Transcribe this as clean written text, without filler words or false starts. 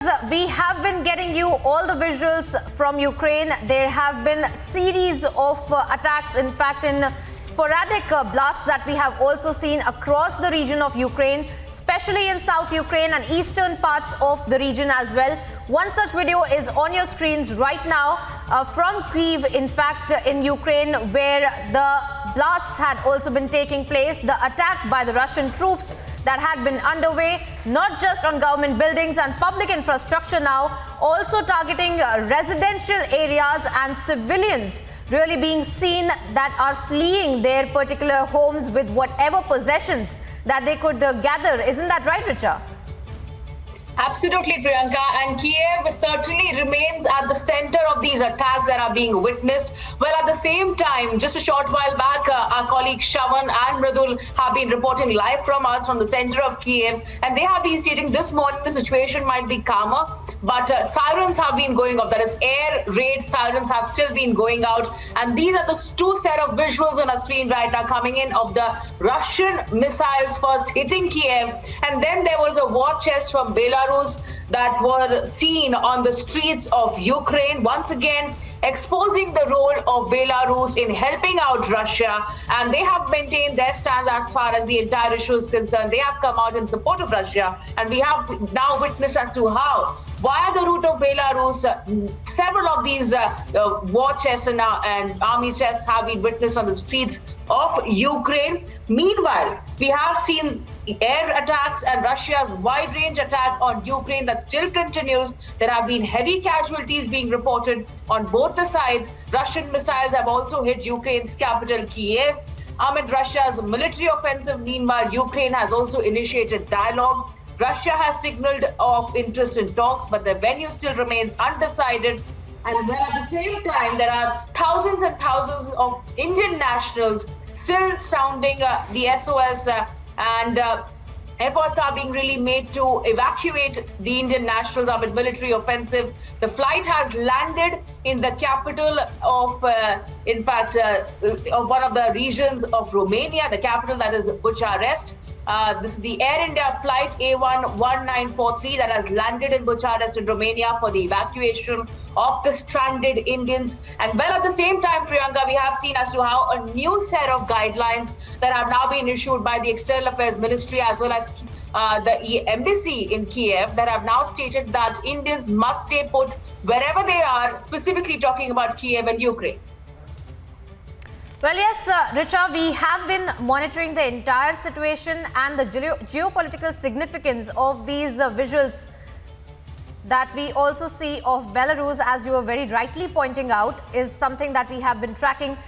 We have been getting you all the visuals from Ukraine. There have been series of attacks, in fact, in sporadic blasts that we have also seen across the region of Ukraine, especially in South Ukraine and eastern parts of the region as well. One such video is on your screens right now from Kyiv, in fact, in Ukraine, where the blasts had also been taking place. The attack by the Russian troops that had been underway, not just on government buildings and public infrastructure now, also targeting residential areas and civilians really being seen that are fleeing their particular homes with whatever possessions that they could gather. Isn't that right, Richa? Absolutely, Priyanka, and Kiev certainly remains at the center of these attacks that are being witnessed. Well, at the same time, just a short while back, our colleagues Shavan and Mridul have been reporting live from us from the center of Kiev, and they have been stating this morning the situation might be calmer, but sirens have been going off. That is, air raid sirens have still been going out, and these are the two set of visuals on our screen right now coming in of the Russian missiles first hitting Kiev, and then there was a war chest from Belarus that were seen on the streets of Ukraine, once again exposing the role of Belarus in helping out Russia, and they have maintained their stance as far as the entire issue is concerned. They have come out in support of Russia, and we have now witnessed as to how, via the route of Belarus, several of these war chests and army chests have been witnessed on the streets of Ukraine. Meanwhile, we have seen air attacks and Russia's wide-range attack on Ukraine that still continues. There have been heavy casualties being reported on both the sides. Russian missiles have also hit Ukraine's capital, Kiev. Amid Russia's military offensive, meanwhile, Ukraine has also initiated dialogue. Russia has signaled of interest in talks, but the venue still remains undecided. And well, at the same time, there are thousands and thousands of Indian nationals still sounding the SOS and efforts are being really made to evacuate the Indian nationals amid military offensive. The flight has landed in the capital of, of one of the regions of Romania, the capital, that is Bucharest. This is the Air India flight A11943 that has landed in Bucharest in Romania for the evacuation of the stranded Indians. And well, at the same time, Priyanka, we have seen as to how a new set of guidelines that have now been issued by the External Affairs Ministry as well as the embassy in Kiev that have now stated that Indians must stay put wherever they are, specifically talking about Kiev and Ukraine. Well, yes, Richa, we have been monitoring the entire situation and the geopolitical significance of these visuals that we also see of Belarus, as you were very rightly pointing out, is something that we have been tracking.